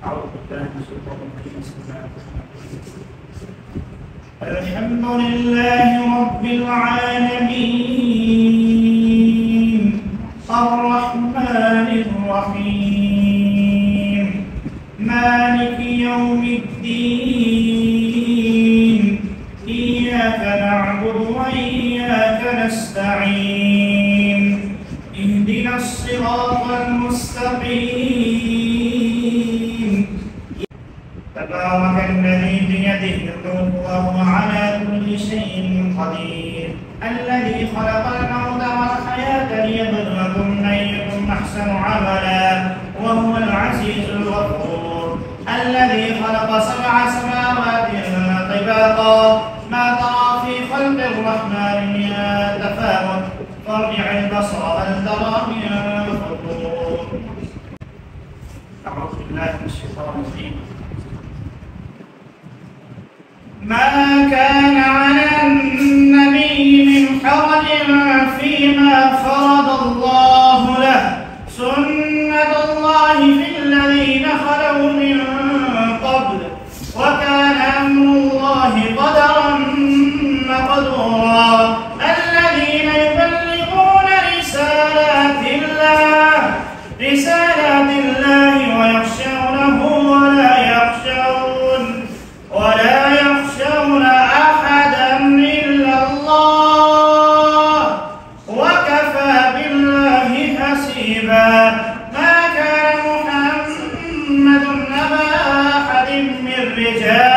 أعوذ بالله من الشيطان الرجيم. بسم الله الرحمن الرحيم. الحمد لله رب العالمين الرحمن الرحيم مالك يوم الدين إياك نعبد وإياك نستعين اهدنا الصراط المستقيم تبارك الذي بيده الملك وهو على كل شيء قدير الذي خلق الموت والحياة ليبلوكم أيكم أحسن عملا وهو العزيز الغفور الذي خلق 7 سماوات طباقا ما ترى في خلق الرحمن من تفاوت فارجع البصر هل ترى من فطور. أعوذ بالله من الشيطان الرجيم. ما كان على النبي من حرج فيما فرض الله له سنة الله في الذين خلوا من قبل وكان أمر الله قدرا مقدورا الذين يبلغون رسالات الله ويخشونه ولا يخشون أحدا إلا الله وكفى بالله حسيبا. ما كان محمد أبا أحد من رجال